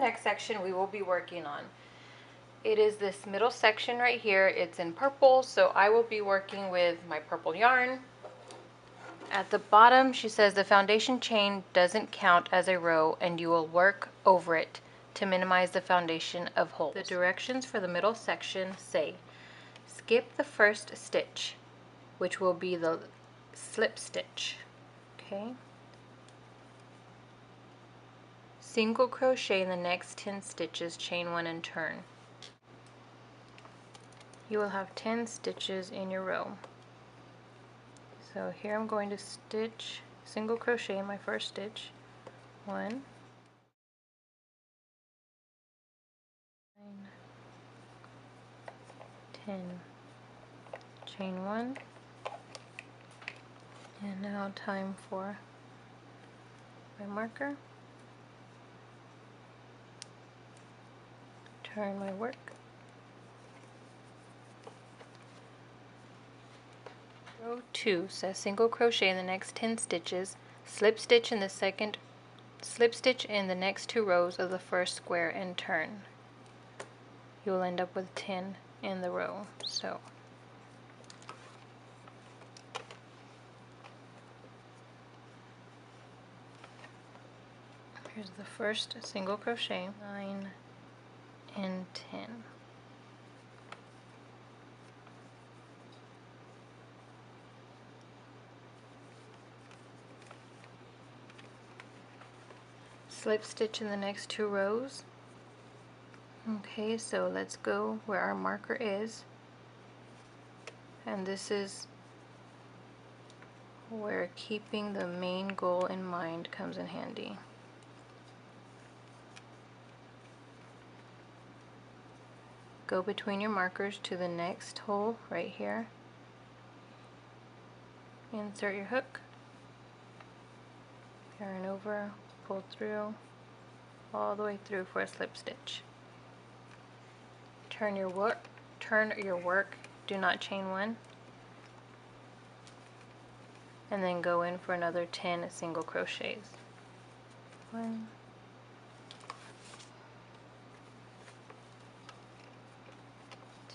next section we will be working on. It is this middle section right here. It's in purple, so I will be working with my purple yarn. At the bottom, she says the foundation chain doesn't count as a row and you will work over it to minimize the foundation of holes. The directions for the middle section say, skip the first stitch, which will be the slip stitch. Okay. Single crochet in the next 10 stitches, chain 1 and turn. You will have 10 stitches in your row. So here I'm going to stitch single crochet in my first stitch. 1, 9, ten, chain 1, and now time for my marker. Turn my work. Row 2 says single crochet in the next 10 stitches, slip stitch in the second, slip stitch in the next 2 rows of the first square and turn. You will end up with 10 in the row. So here's the first single crochet, 9 and 10. Slip stitch in the next 2 rows. Okay, so let's go where our marker is, and this is where keeping the main goal in mind comes in handy. Go between your markers to the next hole right here. Insert your hook, yarn over, pull through, all the way through for a slip stitch. Turn your work, do not chain 1, and then go in for another 10 single crochets. 1,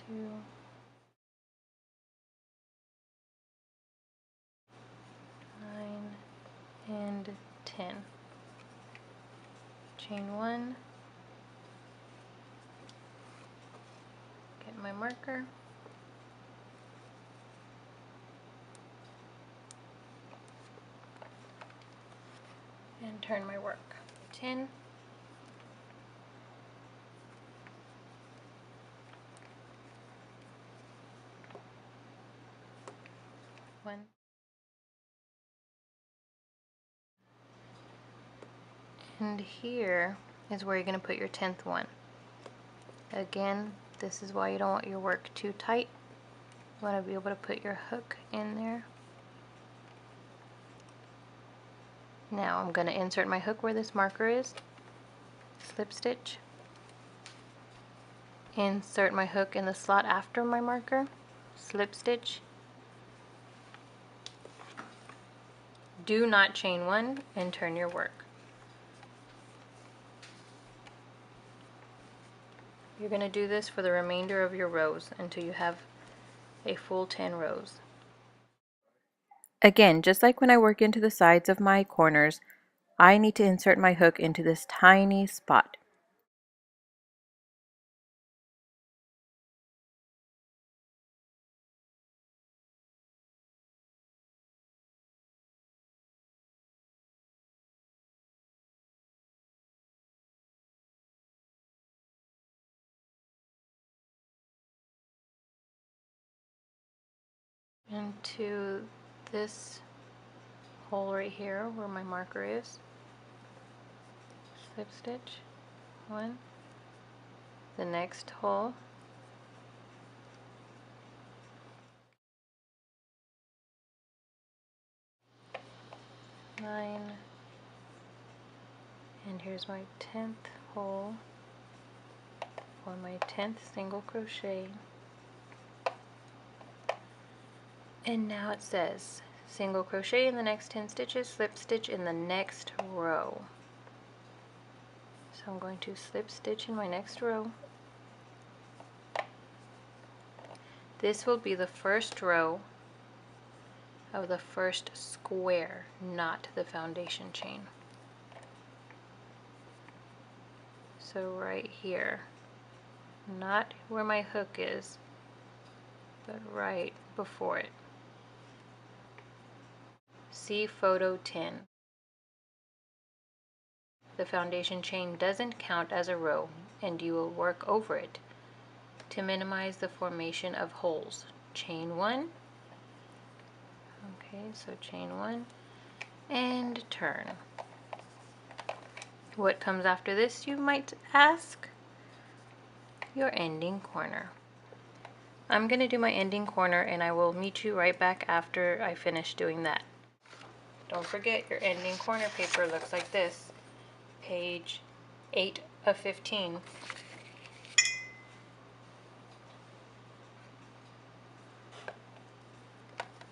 2, 9 and 10. Chain 1, get my marker, and turn my work. 10, one, and here is where you're going to put your 10th one. Again, this is why you don't want your work too tight. You want to be able to put your hook in there. Now I'm going to insert my hook where this marker is, slip stitch, insert my hook in the slot after my marker, slip stitch, do not chain 1, and turn your work. You're going to do this for the remainder of your rows until you have a full 10 rows. Again, just like when I work into the sides of my corners, I need to insert my hook into this tiny spot. Into this hole right here where my marker is, slip stitch 1, the next hole, nine, and here's my 10th hole for my 10th single crochet. And now it says single crochet in the next 10 stitches, slip stitch in the next row. So I'm going to slip stitch in my next row. This will be the first row of the first square, not the foundation chain. So right here, not where my hook is, but right before it. See photo 10. The foundation chain doesn't count as a row, and you will work over it to minimize the formation of holes. Chain 1. Okay, so chain 1 and turn. What comes after this, you might ask? Your ending corner. I'm going to do my ending corner and I will meet you right back after I finish doing that. Don't forget, your ending corner paper looks like this. Page 8 of 15.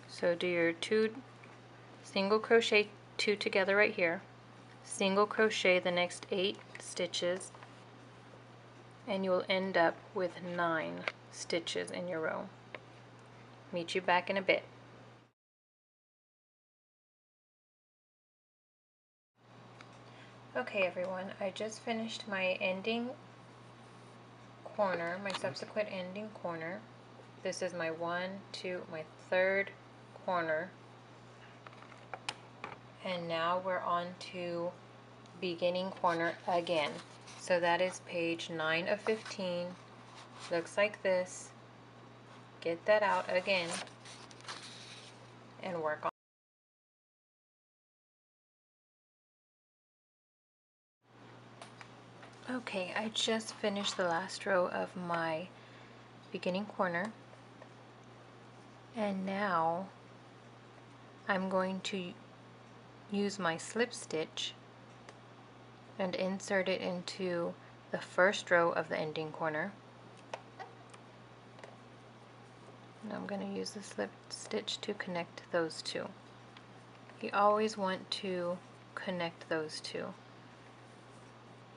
So do your 2 single crochet 2 together right here, single crochet the next 8 stitches, and you will end up with 9 stitches in your row. Meet you back in a bit. Okay everyone, I just finished my ending corner, my subsequent ending corner. This is my my third corner. And now we're on to beginning corner again. So that is page 9 of 15. Looks like this. Get that out again and work on. Okay, I just finished the last row of my beginning corner, and now I'm going to use my slip stitch and insert it into the first row of the ending corner. And I'm going to use the slip stitch to connect those two. You always want to connect those two,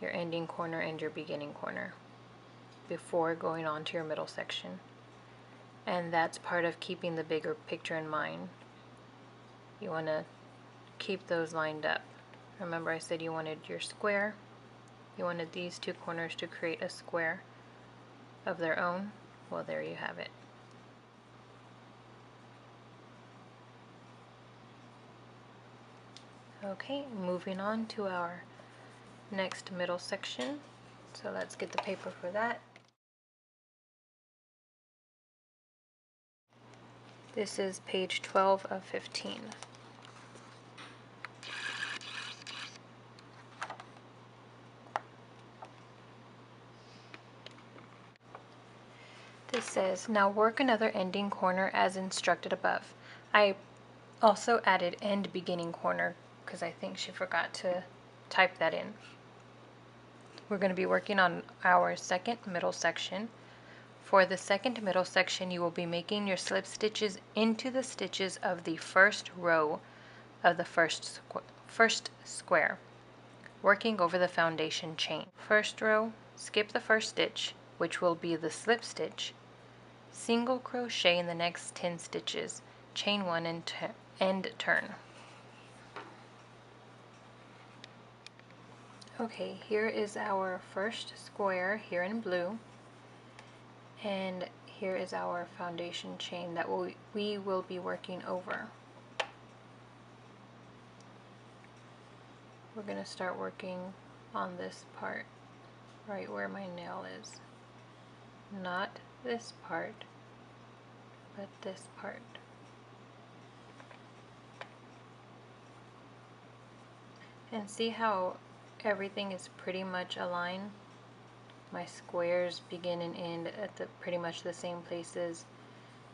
your ending corner and your beginning corner, before going on to your middle section. And that's part of keeping the bigger picture in mind. You want to keep those lined up. Remember I said you wanted your square, you wanted these 2 corners to create a square of their own. Well, there you have it. Okay, moving on to our next middle section. So let's get the paper for that. This is page 12 of 15. This says, now work another ending corner as instructed above. I also added end beginning corner because I think she forgot to type that in. We're going to be working on our second middle section. For the second middle section, you will be making your slip stitches into the stitches of the first row of the first square, working over the foundation chain. First row, skip the first stitch, which will be the slip stitch, single crochet in the next 10 stitches, chain 1 and turn. Okay, here is our first square here in blue, and here is our foundation chain that we will be working over. We're going to start working on this part, right where my nail is. Not this part, but this part. And see how everything is pretty much aligned? My squares begin and end at pretty much the same places.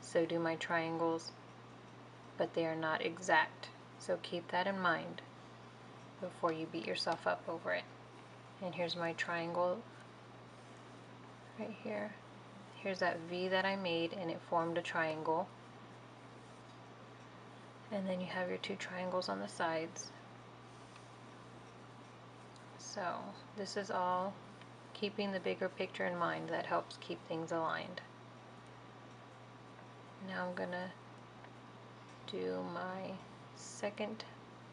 So do my triangles, but they are not exact. So keep that in mind before you beat yourself up over it. And here's my triangle right here. Here's that V that I made, and it formed a triangle. And then you have your 2 triangles on the sides. So this is all keeping the bigger picture in mind. That helps keep things aligned. Now I'm gonna do my second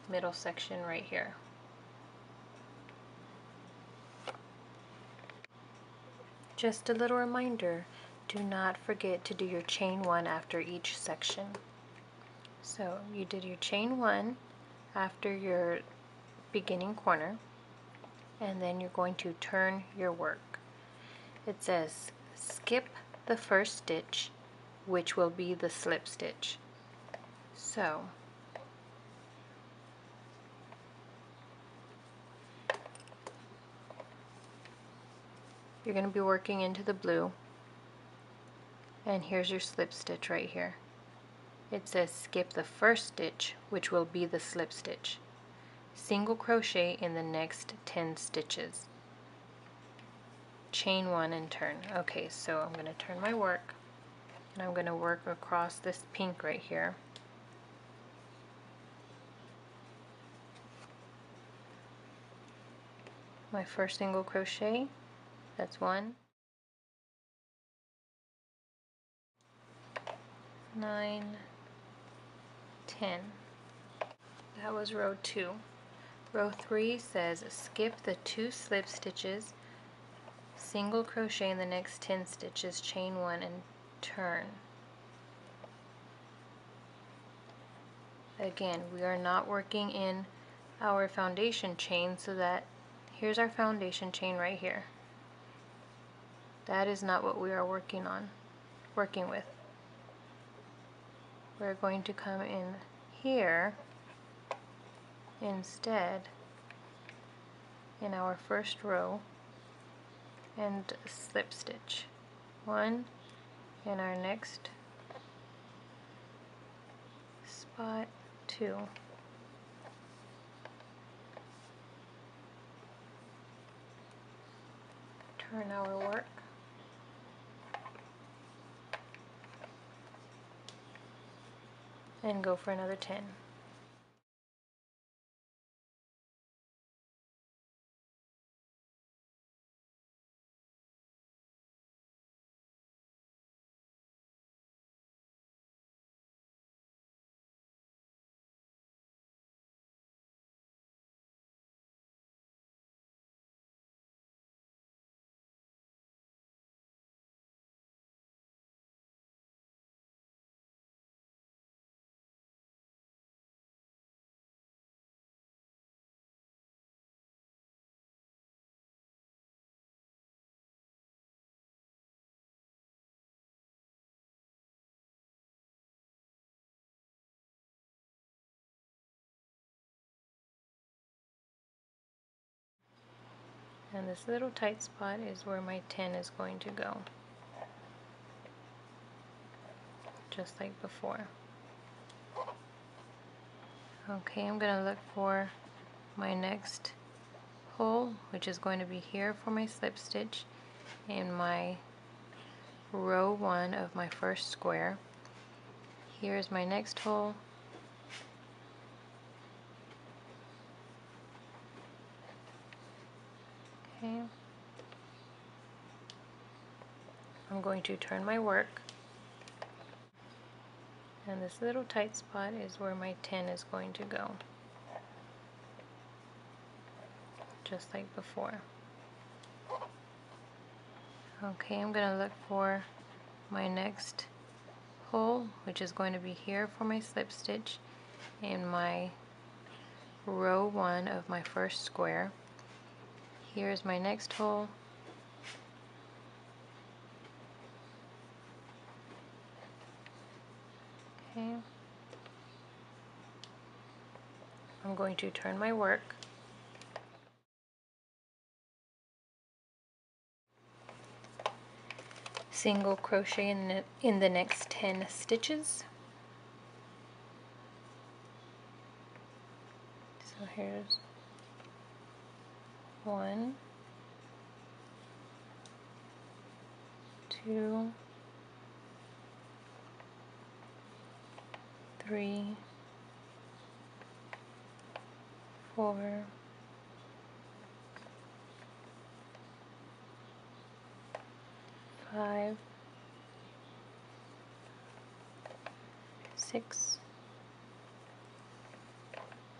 middle section right here. Just a little reminder, do not forget to do your chain 1 after each section. So you did your chain 1 after your beginning corner, and then you're going to turn your work. It says skip the first stitch, which will be the slip stitch. So you're going to be working into the blue, and here's your slip stitch right here. It says skip the first stitch, which will be the slip stitch. Single crochet in the next 10 stitches. Chain 1 and turn. Okay, so I'm going to turn my work, and I'm going to work across this pink right here. My first single crochet, that's 1, 9, 10. That was row 2. Row 3 says skip the 2 slip stitches, single crochet in the next 10 stitches, chain 1 and turn. Again, we are not working in our foundation chain, so that here's our foundation chain right here. That is not what we are working with. We're going to come in here instead in our first row and slip stitch 1 in our next spot, 2. Turn our work. And go for another 10. And this little tight spot is where my 10 is going to go, just like before. Okay, I'm going to look for my next hole, which is going to be here for my slip stitch in my row 1 of my first square. Here's my next hole. Okay. I'm going to turn my work, and this little tight spot is where my 10 is going to go, just like before. Okay, I'm going to look for my next hole, which is going to be here for my slip stitch in my row 1 of my first square. Here's my next hole. Okay. I'm going to turn my work, single crochet in the next 10 stitches. So here's 1, 2, 3, 4, 5, 6,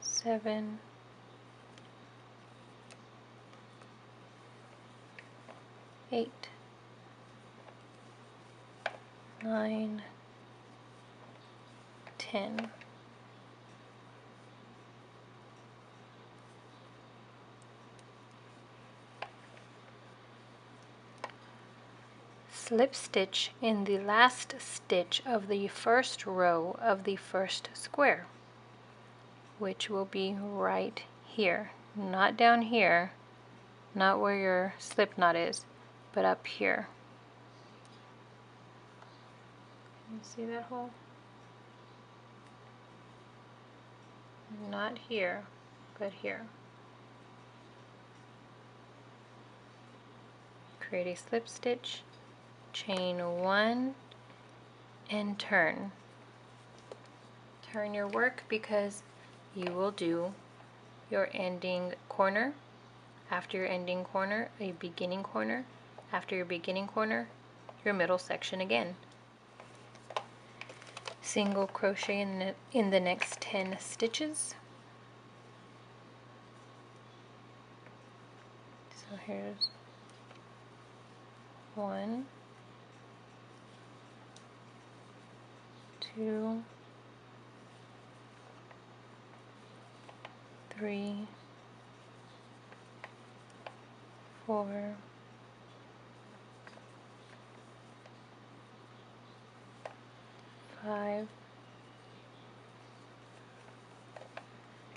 7, 8, 9, 10. Slip stitch in the last stitch of the first row of the first square, which will be right here, not down here, not where your slip knot is, but up here. You see that hole? Not here, but here. Create a slip stitch, chain 1, and turn. Turn your work because you will do your ending corner, after your ending corner, a beginning corner, after your beginning corner, your middle section again. Single crochet in the next 10 stitches. So here's 1, 2, 3, 4, 5,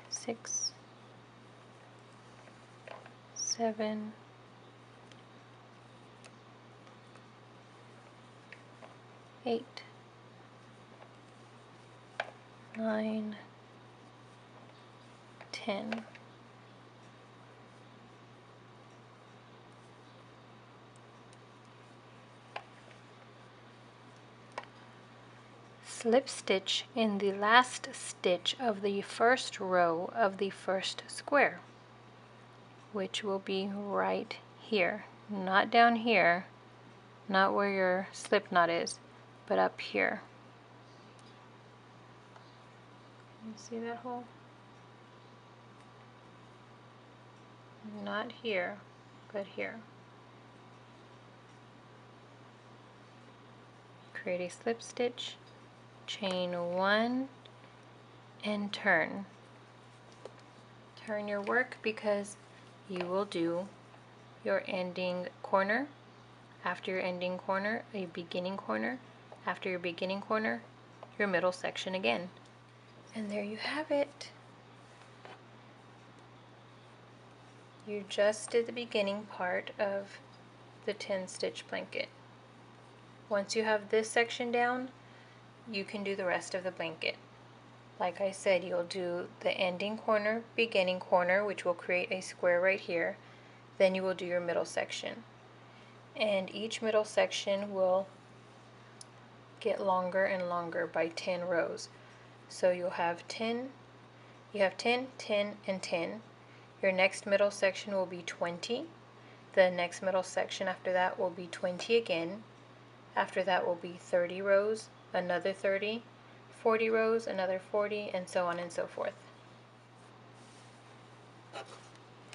6, 7, 8, 9, 10. Slip stitch in the last stitch of the first row of the first square, which will be right here, not down here, not where your slip knot is, but up here. You see that hole? Not here, but here. Create a slip stitch, chain 1, and turn. Turn your work because you will do your ending corner, after your ending corner, a beginning corner, after your beginning corner, your middle section again. And there you have it. You just did the beginning part of the 10 stitch blanket. Once you have this section down, you can do the rest of the blanket. Like I said, you'll do the ending corner, beginning corner, which will create a square right here. Then you will do your middle section. And each middle section will get longer and longer by 10 rows. So you'll have 10, 10, and 10. Your next middle section will be 20. The next middle section after that will be 20 again. After that will be 30 rows, another 30, 40 rows, another 40, and so on and so forth.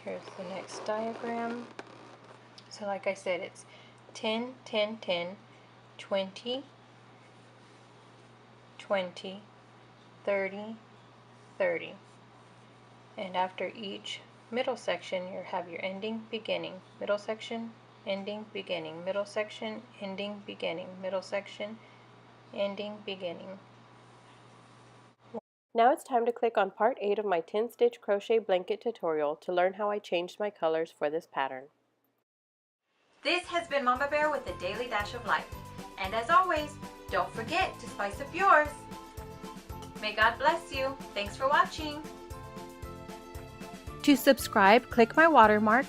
Here's the next diagram. So like I said, it's 10, 10, 10, 20, 20, 30, 30. And after each middle section, you have your ending, beginning, middle section, ending, beginning, middle section, ending, beginning, middle section, ending, beginning. Now it's time to click on part 8 of my 10 stitch crochet blanket tutorial to learn how I changed my colors for this pattern. This has been Mama Bear with a daily dash of life. And as always, don't forget to spice up yours. May God bless you. Thanks for watching. To subscribe, click my watermark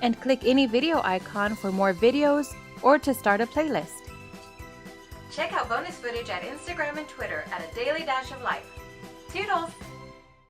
and click any video icon for more videos or to start a playlist. Check out bonus footage at Instagram and Twitter at A Daily Dash of Life. Toodles!